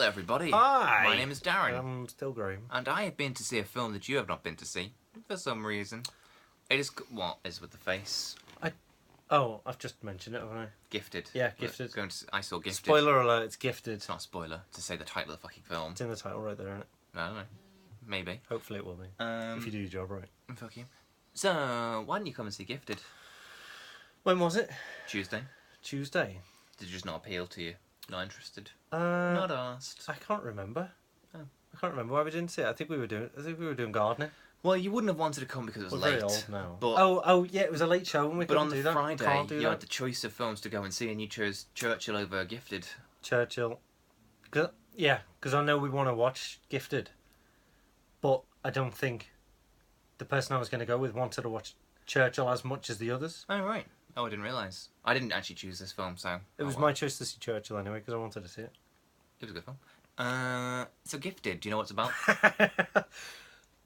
Hello everybody. Hi. My name is Darren. I'm still Graham. And I have been to see a film that you have not been to see. For some reason. It is... What is with the face? I've just mentioned it, haven't I? Gifted. Yeah, Gifted. I saw Gifted. Spoiler alert, it's Gifted. It's not a spoiler to say the title of the fucking film. It's in the title right there, isn't it? I don't know. Maybe. Hopefully it will be. If you do your job right. Fuck you. So, why didn't you come and see Gifted? When was it? Tuesday. Tuesday. Did it just not appeal to you? Not interested? Not Not asked. I can't remember. Oh. I can't remember why we didn't see it. I think we were doing gardening. Well, you wouldn't have wanted to come because it was We're late. very old now. But oh yeah, it was a late show and we But couldn't on do the that. Friday, Can't do you that. had the choice of films to go and see, and you chose Churchill over Gifted. Churchill. Because I know we want to watch Gifted. But I don't think the person I was going to go with wanted to watch Churchill as much as the others. Oh, right. Oh, I didn't realise. I didn't actually choose this film, so... It was my choice to see Churchill anyway, because I wanted to see it. It was a good film. So Gifted, do you know what it's about?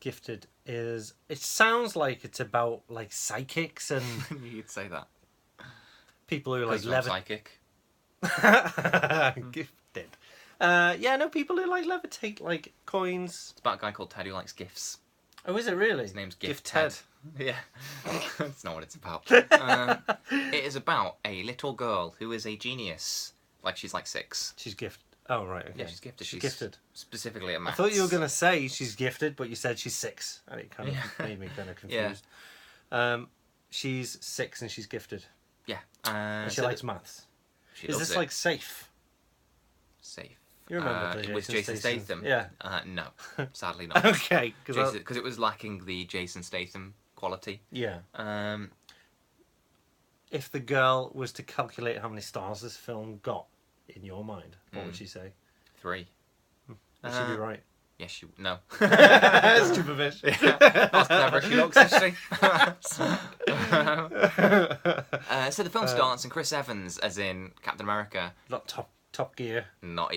Gifted is... It sounds like it's about, like, psychics and You'd say that. people who, like, Because I'm psychic. Gifted. People who, like, levitate, like, coins. It's about a guy called Ted who likes gifts. Oh, is it really? His name's Gift Ted. Ted. Yeah. That's not what it's about. It is about a little girl who is a genius. Like, she's like 6. She's gifted. Oh, right, okay. Yeah, she's gifted. She's gifted. Specifically at I maths. thought you were going to say she's gifted, but you said she's 6. And it kind of made me kind of confused. She's 6 and she's gifted. Yeah. And she likes maths. She Is loves this it. like Safe? Safe. You remember the with Jason Statham? Yeah. No, sadly not. Okay. Because it was lacking the Jason Statham quality. Yeah. Um, If the girl was to calculate how many stars this film got, in your mind, what would she say? 3. Would she be right? Yes, you... No. Stupid bitch. Yeah, not as clever as she looks, is she? So the film starts, and Chris Evans, as in Captain America... Not Top Gear. Well,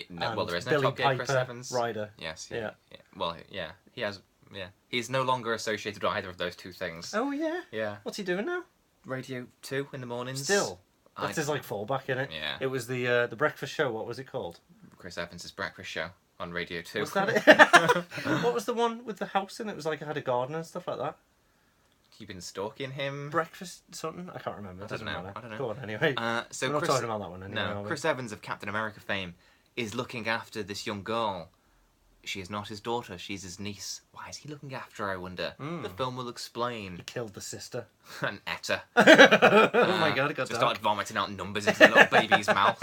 there is no Billy Top Gear Chris Piper, Evans. Ryder. Yes. Yeah. Well, yeah. He has... Yeah. He's no longer associated with either of those two things. Oh, yeah? Yeah. What's he doing now? Radio 2 in the mornings. Still. That's his, like, fallback, innit? Yeah. It was the breakfast show. What was it called? Chris Evans' breakfast show on Radio 2. Was that it? What was the one with the house in it? It was like it had a garden and stuff like that. You've been stalking him. Breakfast something? I can't remember. It doesn't matter. I don't know. Go on, anyway. So We're not Chris, talking about that one anyway. No, Chris Evans of Captain America fame is looking after this young girl. She is not his daughter, she's his niece. Why is he looking after her, I wonder? The film will explain. He killed the sister. And etta. Oh my god, it got Just dark. started vomiting out numbers into the little baby's mouth.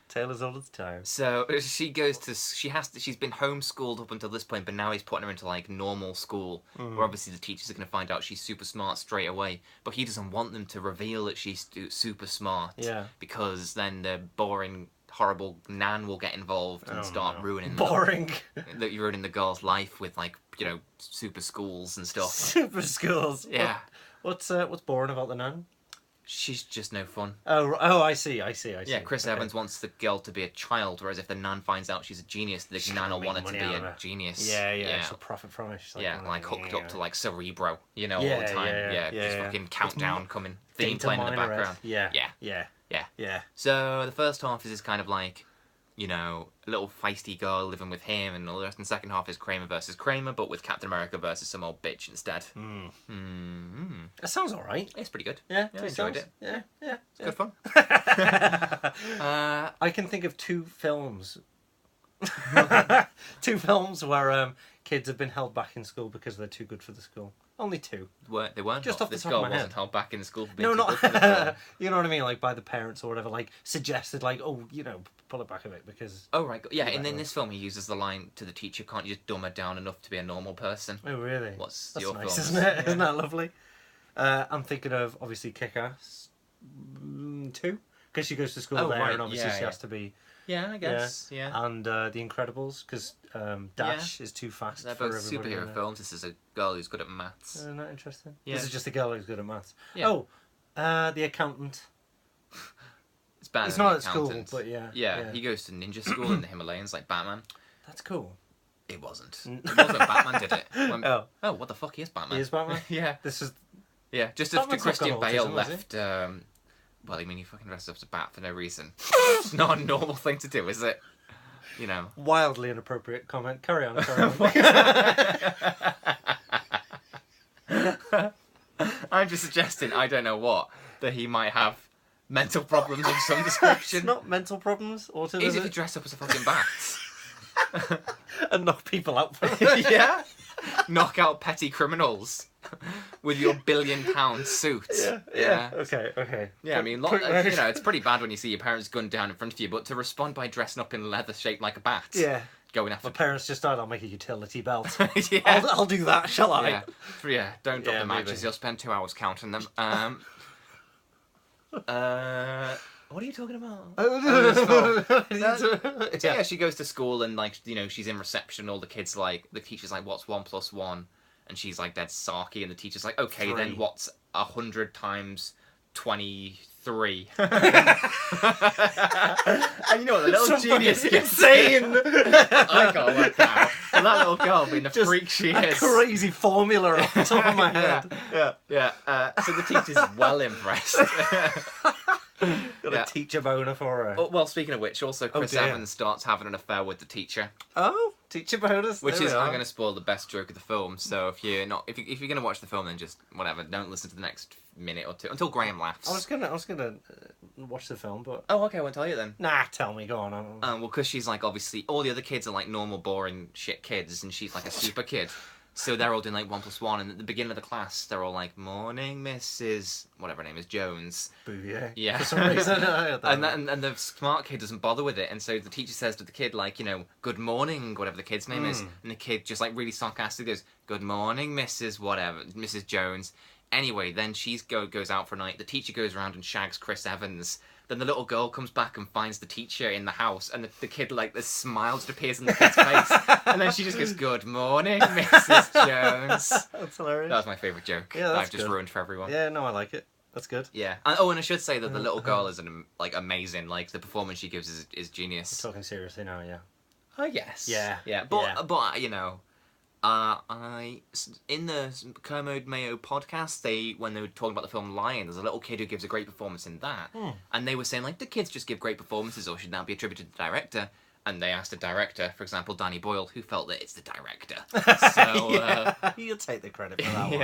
Tale as old as time. So she goes to... She's been homeschooled up until this point, but now he's putting her into, like, normal school. Where obviously the teachers are going to find out she's super smart straight away. But he doesn't want them to reveal that she's super smart. Yeah. Because then the boring... horrible nan will get involved and start ruining boring. That you're ruining the girl's life with, like, you know, super schools and stuff. Super schools. Yeah. What's boring about the nun? She's just no fun. Oh, I see. Yeah, Chris Evans wants the girl to be a child, whereas if the nan finds out she's a genius, the nan will want her to be a genius. Yeah. She'll profit from it. Like hooked up to, like, Cerebro, you know, all the time. Just fucking countdown coming, theme playing in the background. Yeah. So the first half is this kind of like, you know, a little feisty girl living with him, and all the rest. And the second half is Kramer versus Kramer, but with Captain America versus some old bitch instead. That sounds alright. It's pretty good. Yeah, I enjoyed it. Yeah. It's good fun. I can think of 2 films. 2 films where kids have been held back in school because they're too good for the school. Only 2. They weren't. Just off the this top girl of my head. wasn't held back in school for being No, too not. good for the film. You know what I mean? Like by the parents or whatever. Like suggested, like, oh, you know, pull it back a bit because. Oh right, yeah. And in this film, he uses the line to the teacher, "Can't you just dumb her down enough to be a normal person?" Oh really? That's That's your nice, film? isn't it? Yeah. Isn't that lovely? I'm thinking of obviously Kick-Ass 2 because she goes to school there, and obviously she has to be. Yeah, I guess. Yeah. And The Incredibles because Dash is too fast. They're for both superhero films. This is a girl who's good at maths. Isn't that interesting? Yeah. This is just a girl who's good at maths. Yeah. Oh, The Accountant. It's better. It's than not The at school, Accountant. but yeah. Yeah, he goes to ninja school in the Himalayas like Batman. That's cool. It wasn't. It wasn't Batman did it. Oh, what the fuck? He is Batman. He is Batman? Yeah. This is... Yeah, just Batman's after Christian not got Bale autism, has he? left Well, I mean, you fucking dressed up as a bat for no reason. It's not a normal thing to do, is it? You know. Wildly inappropriate comment. Carry on. I'm just suggesting, I don't know what, that he might have mental problems of some description. It's not mental problems. Autism. Is if you dress up as a fucking bat. And knock people out for it. Yeah. Knock out petty criminals with your £1 billion suit. Yeah. Okay. Yeah, I mean, it's pretty bad when you see your parents gunned down in front of you, but to respond by dressing up in leather shaped like a bat. Yeah. Going after... My parents just died, I'll make a utility belt. Yeah. I'll do that, shall I? Yeah, don't drop the matches, you'll spend 2 hours counting them. What are you talking about? Yeah, she goes to school and, like, you know, she's in reception. All the kids, like, the teacher's like, "What's 1 + 1?" And she's like, dead sarky. And the teacher's like, "Okay, 3. Then what's 100 times 23?" And you know what, the little genius gets insane. I can't work that out. And that little girl being the freak she is. Crazy formula off the top of my head. Yeah. So the teacher's well impressed. Got a teacher boner for her. Oh, well, speaking of which, also Chris Evans starts having an affair with the teacher. Oh, teacher bonus. Which is, I'm going to spoil the best joke of the film. So if you're going to watch the film, then just whatever, don't listen to the next minute or two until Graham laughs. I was gonna watch the film, but oh, okay, I won't tell you then. Nah, tell me. Go on. Well, because she's like, obviously all the other kids are like normal, boring shit kids, and she's like a super kid. So they're all doing like 1 + 1, and at the beginning of the class, they're all like, "Morning, Mrs. whatever her name is, Jones." Bouvier. Yeah. For some reason, and the smart kid doesn't bother with it, and so the teacher says to the kid, like, you know, "Good morning," whatever the kid's name is, and the kid just like really sarcastic goes, "Good morning, Mrs. whatever, Mrs. Jones." Anyway, then she goes out for a night. The teacher goes around and shags Chris Evans. Then the little girl comes back and finds the teacher in the house, and the kid, like, this smile just appears in the kid's face. And then she just goes, "Good morning, Mrs. Jones." That's hilarious. That was my favourite joke. Yeah, I've just ruined for everyone. Yeah, no, I like it. That's good. Yeah. And I should say that the little girl is amazing. Like, the performance she gives is genius. You're talking seriously now, yeah. I guess. Yeah. But you know, in the Kermode Mayo podcast, when they were talking about the film Lion, there's a little kid who gives a great performance in that, and they were saying, like, do kids just give great performances, or should that be attributed to the director? And they asked the director, for example, Danny Boyle, who felt that it's the director. So you'll take the credit for that one.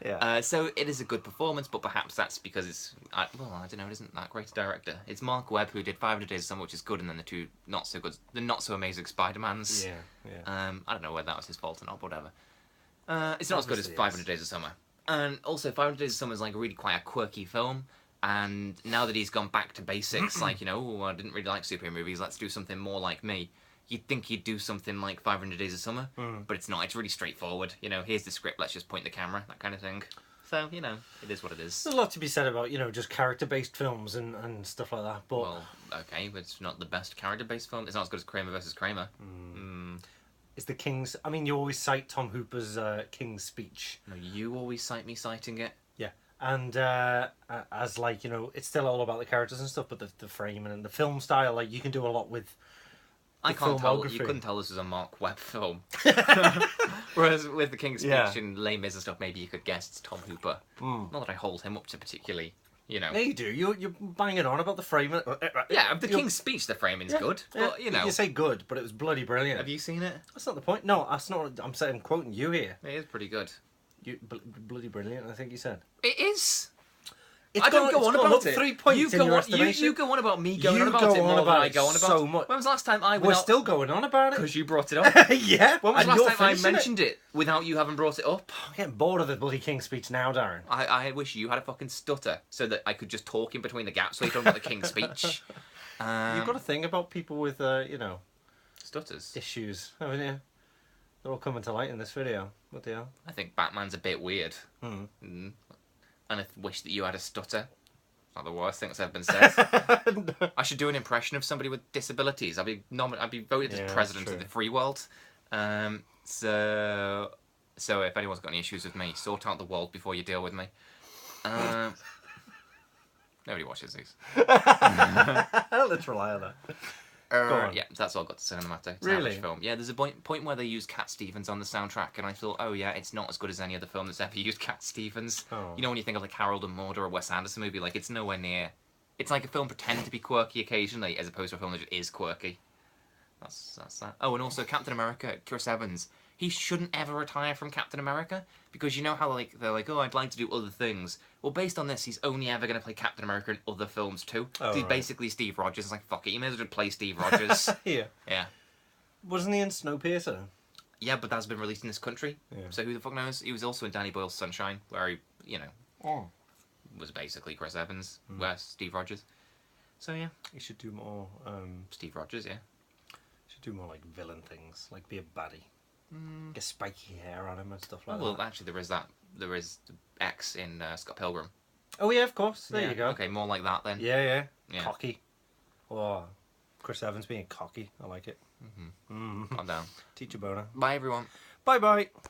Yeah. So it is a good performance, but perhaps that's because it's I don't know, it isn't that great a director. It's Mark Webb who did 500 Days of Summer, which is good, and then the two not so good, the not so amazing Spider-Mans. Yeah. I don't know whether that was his fault or not, but whatever. It's not as good as 500 Days of Summer. And also, 500 Days of Summer is like really quite a quirky film. And now that he's gone back to basics, like, you know, I didn't really like superhero movies, let's do something more like me. You'd think he'd do something like 500 Days of Summer, but it's not. It's really straightforward. You know, here's the script, let's just point the camera, that kind of thing. So, you know, it is what it is. There's a lot to be said about, you know, just character-based films and stuff like that. But well, okay, but it's not the best character-based film. It's not as good as Kramer versus Kramer. It's the King's... I mean, you always cite Tom Hooper's King's Speech. No, you always cite me citing it. Yeah. And as, like, you know, it's still all about the characters and stuff, but the framing and the film style, like, you can do a lot with I can't tell. You couldn't tell this was a Mark Webb film. Whereas with the King's Speech and Les Mis and stuff, maybe you could guess it's Tom Hooper. Not that I hold him up to particularly, you know. Yeah, you do. You're banging on about the framing. Yeah, the King's Speech, the framing's good. But, you know. You say good, but it was bloody brilliant. Have you seen it? That's not the point. No, that's not. I'm saying, I'm quoting you here. It is pretty good. Bloody brilliant, I think you said. It is. I don't go on about it. 3 points you in your estimation. You go on about me going on about it more than I go on about so much. When was the last time I went We're still going on about it. Because you brought it up. Yeah. When was the last time I mentioned it without you having brought it up? I'm getting bored of the bloody King's Speech now, Darren. I wish you had a fucking stutter so that I could just talk in between the gaps so you talking about the King's Speech. You've got a thing about people with, you know... Stutters. Issues, haven't you? They're all coming to light in this video. What the hell? I think Batman's a bit weird. And I wish that you had a stutter. Not the worst thing that's ever been said. No. I should do an impression of somebody with disabilities. I'd be voted as president of the free world. So if anyone's got any issues with me, sort out the world before you deal with me. Nobody watches these. Let's rely on that. Yeah, that's all I've got to say on the matter. It's really? Film. Yeah, there's a point where they use Cat Stevens on the soundtrack, and I thought, oh yeah, it's not as good as any other film that's ever used Cat Stevens. Oh. You know, when you think of like Harold and Maude or a Wes Anderson movie, like it's nowhere near it's like a film pretending to be quirky occasionally, as opposed to a film that just is quirky. That's that. Oh, and also Captain America, Chris Evans. He shouldn't ever retire from Captain America, because you know how like they're like, oh, I'd like to do other things. Well, based on this, he's only ever going to play Captain America in other films too. Oh, he's basically Steve Rogers. It's like, fuck it, you may as well just play Steve Rogers. Yeah. Yeah. Wasn't he in Snowpiercer? Yeah, but that's been released in this country. Yeah. So who the fuck knows? He was also in Danny Boyle's Sunshine, where he, was basically Chris Evans, where Steve Rogers. So yeah. He should do more. Steve Rogers, yeah. Should do more like villain things, like be a baddie. Get spiky hair on him and stuff like that. Well, actually, there is that. There is X in Scott Pilgrim. Oh yeah, of course. There you go. Okay, more like that then. Yeah. Cocky. Oh, Chris Evans being cocky. I like it. Calm down. Teacher boner. Bye, everyone. Bye.